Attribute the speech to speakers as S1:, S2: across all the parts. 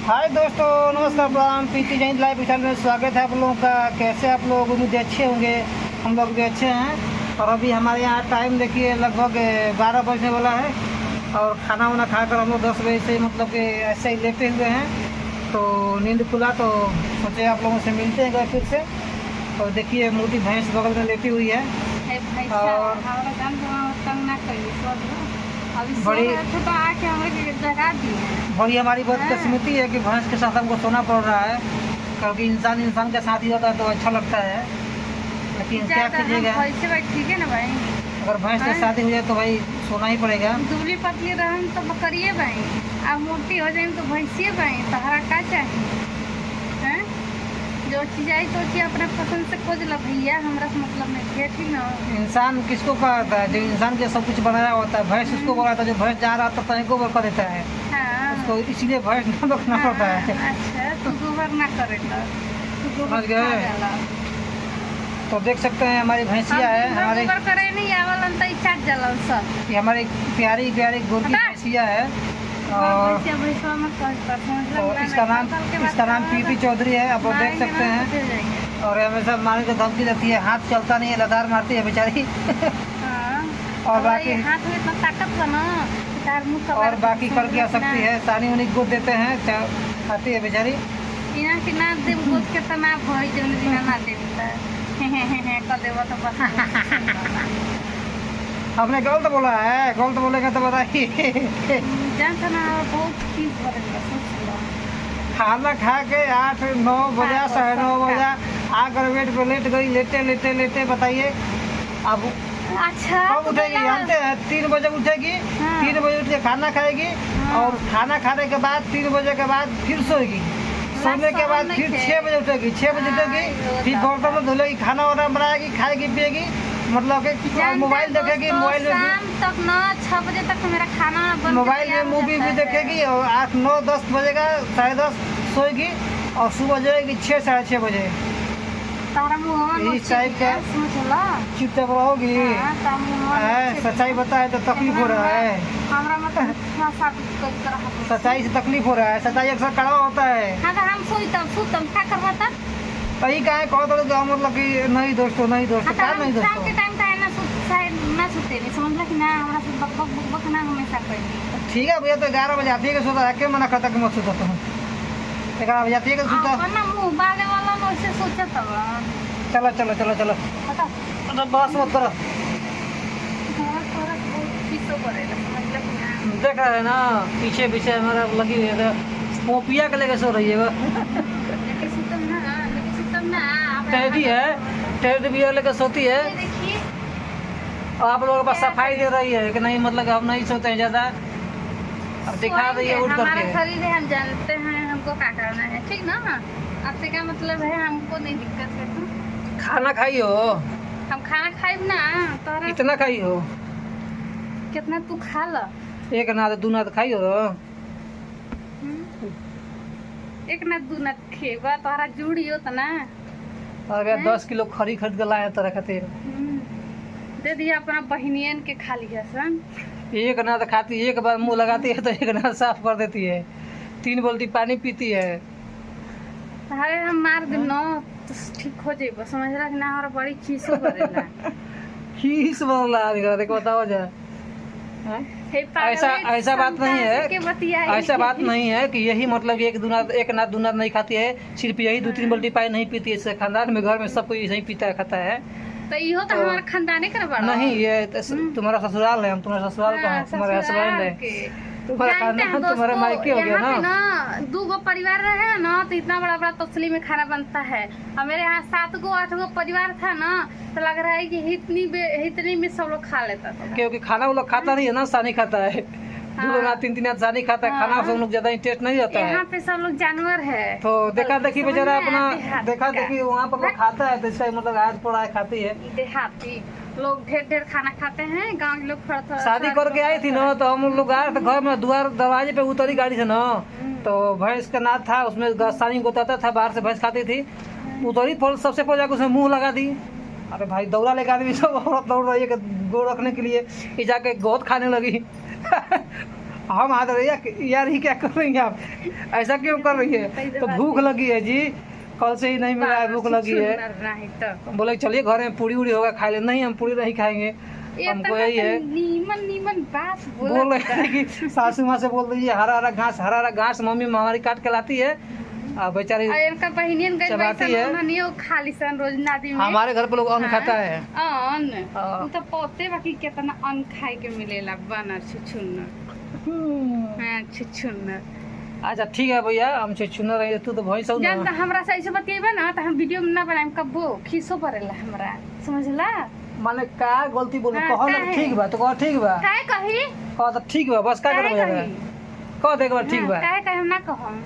S1: हाय दोस्तों, नमस्कार, प्रणाम। पीटी जैन लाइव चैनल में स्वागत है आप लोगों का। कैसे आप लोग? उम्मीद अच्छे होंगे। हम लोग भी अच्छे हैं। और अभी हमारे यहाँ टाइम देखिए लगभग 12 बजने वाला है। और खाना वाना खाकर हम लोग 10 बजे से मतलब कि ऐसे ही लेटे हुए हैं। तो नींद खुला तो सोचे आप लोगों से मिलते हैं फिर से। और देखिए मोटी भैंस बगल में लेटी हुई है। और बड़ी हमारी बदकिस्मती है कि भैंस के साथ हमको सोना पड़ रहा है, क्योंकि इंसान के साथ ही होता है तो अच्छा लगता है। लेकिन क्या कीजिएगा,
S2: ठीक है ना भाई।
S1: अगर भैंस के शादी हो जाए तो भाई सोना ही पड़ेगा।
S2: दुबली पतली रहन तो बकरिए भाई, अब मोटी हो जाए तो भैंसिए भाई। तहरा का चाहिए हैं? जो चीज आई तो चीज अपने पसंद से खोज लो भैया, हमरा से मतलब नहीं है, ठीक ना।
S1: इंसान किसको कहता है? जो इंसान के सब कुछ बनाया होता है। भैंस उसको बोला था जो भैंस जहाँ रहता है को कर देता है।
S2: हाँ।
S1: उसको इसीलिए भैंस नाम रखना पड़ता है।
S2: अच्छा, तू गोबर ना करेगा, तू
S1: समझ
S2: गोबर
S1: गए?
S2: खा जाला।
S1: तो देख सकते हैं हमारी भैंसिया है। हमारे
S2: गोबर करे नहीं आवलन त चाट जाला सब।
S1: ये हमारी प्यारी प्यारी गोरकी भैंसिया है। और तो इसका नाम पीटी चौधरी है। आप लोग देख सकते हैं। और हमेशा मारने को धमकी देती है। हाथ चलता नहीं है, लदार मारती है बेचारी। और बाकी
S2: हाथ में इतना ताकत बना
S1: और बाकी कर क्या सकती है। सानी उन्हीं गोद देते हैं, खाती है बेचारी।
S2: इना कि ना दे गोद के तना भई जन दिन ना देता कर देवा तो बस।
S1: आपने गलत बोला है। गलत बोलेगा तो बताइए।
S2: जानता ना बहुत चीज करेगा सोच लो।
S1: खाना खा के 8-9 बजा 9:30 बजा आकर बेड पे लेट गई। लेटे बताइए अब
S2: अच्छा
S1: कब उठेगी? जानते हैं 3 बजे उठेगी।
S2: हाँ।
S1: 3 बजे उठ के खाना खाएगी।
S2: हाँ।
S1: और खाना खाने के बाद 3 बजे के बाद फिर सोएगी। सोने के बाद फिर 6 बजे उठेगी। 6 बजे उठेगी, फिर बर्तन धुलेगी, खाना वाना बनाएगी, खाएगी पिएगी, मतलब कि मोबाइल देखेगी। मोबाइल में
S2: शाम तक ना 6 बजे तक मेरा खाना बन
S1: मोबाइल में मूवी भी देखेगी। और 8-9-10 बजेगा 10:30 सोएगी। और सुबह जाएगी 6-6:30 बजे। इस टाइप का चुपचाप रहोगी। सच्चाई बताए तो तकलीफ हो रहा है। सच्चाई से तकलीफ हो रहा है। सच्चाई अक्सर कड़वा होता है। वही का है कहो तो मतलब कि नहीं दोस्तों क्या नहीं दोस्तों। ठीक है भैया, तो 11 बजे आती है कि सोता है। क्यों मना करता कि मत सोता? तुम 11 बजे आती है कि सोता? चलो बस मत करो। देख रहे हैं ना पीछे हमारा लगी हुई है। पोपिया के लेके सो रही है वो। टेडी है, टेडी भी लेके सोती है। और आप लोगों के पास सफाई दे रही है कि नहीं, मतलब कि हम नहीं सोते हैं ज्यादा। अब दिखा रही है उठ करके।
S2: खरीदे हम जानते हैं हमको क्या करना है, ठीक ना। आपसे क्या मतलब है? हमको नहीं दिक्कत है। तुम
S1: खाना खाई हो?
S2: हम खाना खाइब ना तो
S1: कितना खाई हो?
S2: कितना तू खा ला।
S1: एक नाद 2 नाद खाई हो?
S2: एक ना 2 ना खेबा तोहरा जुड़ी हो त ना।
S1: अरे 10 किलो खरी खरीद के लाए तोरा खातिर।
S2: दे दिया अपना बहनियन के खा लिया सन।
S1: एक नाद खाती, एक बार मुंह लगाती है तो एक नाद साफ कर देती है। 3 बाल्टी पानी पीती है।
S2: अरे हम मार दे न तो ठीक हो जाइबो, समझ रहा कि ना। हमारा बड़ी खीसो करेला।
S1: खीस बनला देख बताओ जा। ऐसा बात नहीं है। ऐसा बात नहीं है कि यही मतलब एक नाद 2 नाद नहीं खाती है। सिर्फ यही 2-3 बाल्टी पानी नहीं पीती है। इससे खानदान में घर में सब कोई यही पीता है, खाता है।
S2: तो इहो तो हमारा खानदाने कर बड़ा
S1: नहीं। ये तुम्हारा ससुराल है। हम तुम्हारा ससुराल का है, तुम्हारा हस्बैंड है, तुम्हारा खानदान, तुम्हारा मायके हो गया ना।
S2: 2 गो परिवार रहे ना तो इतना बड़ा तसली में खाना बनता है। और मेरे यहाँ 7 गो 8 गो परिवार था ना, तो लग रहा है कि इतनी में सब लोग खा लेता था।
S1: क्योंकि खाना वो लोग खाता नहीं है ना, सानी खाता है। 2 नाद 3 नाद सानी खाता है। खाना सब लोग ज्यादा इंटरेस्ट नहीं रहता है।
S2: यहाँ पे सब लोग जानवर है
S1: तो देखा देखी बेचारा अपना देखा देखी वहाँ पर लोग खाता है, तो इसका मतलब आज पड़ा है खाती है।
S2: देहाती लोग ढेर खाना खाते हैं। गाँव के लोग थोड़ा
S1: शादी करके आई थी ना, तो हम लोग आए थे घर में, द्वार दरवाजे पे उतरी गाड़ी से ना, तो भैंस का नाद था, उसमें सानी गोताता था। बाहर से भैंस खाती थी। उतरी सबसे पहले जाकर उसमें मुँह लगा दी। अरे भाई दौड़ा लेकर आदमी सब औरत दौड़ रही है गो रखने के लिए। ये जाके गोद खाने लगी। हम आ रहे यार ये क्या कर रही हैं आप, ऐसा क्यों कर रही है? तो भूख लगी है जी, कल से ही नहीं मिला है, भूख लगी है। बोले चलिए घर में पूरी उड़ी होगा खा ले, नहीं हम पूरी नहीं खाएंगे, हमको यही है।
S2: नीमन बात
S1: बोल रहे हैं कि सासू माँ से बोल रही है हरा हरा घास मम्मी हमारी काट के लाती है, बेचारी चबाती है।
S2: खालिसन रोज नादी में
S1: हमारे घर पे लोग अन्न खाता है।
S2: अन्न तो पते बाकी कितना अन्न खाए के मिलेला, बनर छुछुन्नर।
S1: अच्छा ठीक है भैया, हम छुछुन्नर रही, तू तो भैंस हो
S2: जान
S1: ना।
S2: त हमरा से ऐसे बतिएबे ना त हम वीडियो में ना बनाएम, कबो खीसो पड़ेला हमरा, समझला?
S1: माने का गलती बोल
S2: हाँ,
S1: कह ना
S2: काहे?
S1: ठीक बा तो कह ठीक बा,
S2: काहे कही
S1: कह तो ठीक बा, बस का
S2: काहे
S1: करबे
S2: कही?
S1: कह दे एक बार ठीक बा।
S2: काहे हम ना कहम,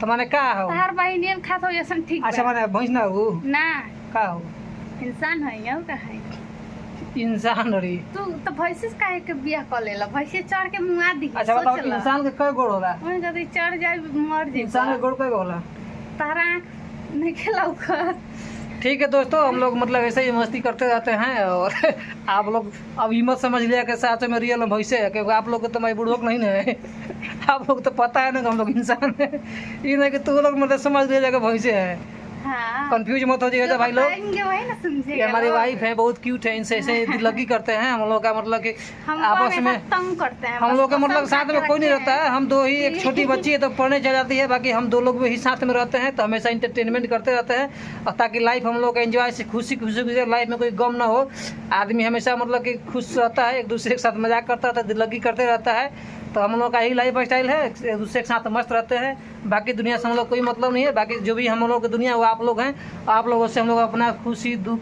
S1: तो माने का हो?
S2: तहार बहिनियन खात हो ऐसन ठीक
S1: अच्छा
S2: बा।
S1: माने भैंस ना हो
S2: ना
S1: का हो?
S2: इंसान है यौ का है।
S1: इंसान रही।
S2: तू तो भैंसिस काहे के बियाह कर लेला, भैंसे चढ़ के मुआ दी।
S1: अच्छा बताओ इंसान के कई गोड़ होला?
S2: ओए जदी चढ़ जाए मर जे।
S1: इंसान के गोड़ कई गो होला?
S2: तारा नहीं खेलाऊ कर।
S1: ठीक है दोस्तों, हम लोग मतलब ऐसे ही मस्ती करते रहते हैं, और आप लोग अब हिम्मत समझ लिया कि साथ में रियल में भैंसे है, क्योंकि आप लोग को तो मैं बुढ़ोक नहीं है, आप लोग तो पता है ना कि हम लोग इंसान है, ये नहीं कि तू लोग मतलब समझ लिया कि भैंसे है।
S2: हाँ
S1: कंफ्यूज मत हो जाइएगा भाई लोग।
S2: बताएंगे वही ना
S1: ये
S2: समझेगा।
S1: हमारी वाइफ है, बहुत क्यूट है, इनसे ऐसे दिलगी करते हैं हम लोग का, मतलब कि
S2: हम
S1: आपस में
S2: तंग करते हैं,
S1: हम
S2: बस
S1: लोग के मतलब
S2: पसंद
S1: साथ में
S2: करके
S1: कोई नहीं
S2: रखते
S1: रहता
S2: हैं।
S1: है, हम दो ही, एक छोटी बच्ची है तो पढ़ने चल जाती है, बाकी हम दो लोग भी ही साथ में रहते हैं, तो हमेशा इंटरटेनमेंट करते रहते हैं, और ताकि लाइफ हम लोग एंजॉय से खुशी खुशी लाइफ में कोई गम ना हो। आदमी हमेशा मतलब कि खुश रहता है, एक दूसरे के साथ मजाक करता रहता है, दिलगी करते रहता है, तो हम लोग का यही लाइफ स्टाइल है, एक दूसरे के साथ मस्त रहते हैं। बाकी दुनिया से हम लोग कोई मतलब नहीं है, बाकी जो भी हम लोग की दुनिया वो आप लोग हैं, आप लोगों से हम लोग अपना खुशी दुख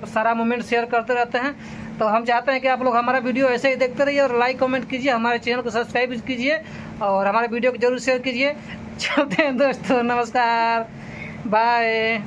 S1: सारा मोमेंट शेयर करते रहते हैं। तो हम चाहते हैं कि आप लोग हमारा वीडियो ऐसे ही देखते रहिए, और लाइक कमेंट कीजिए, हमारे चैनल को सब्सक्राइब कीजिए, और हमारे वीडियो को जरूर शेयर कीजिए। चलते हैं दोस्तों, नमस्कार, बाय।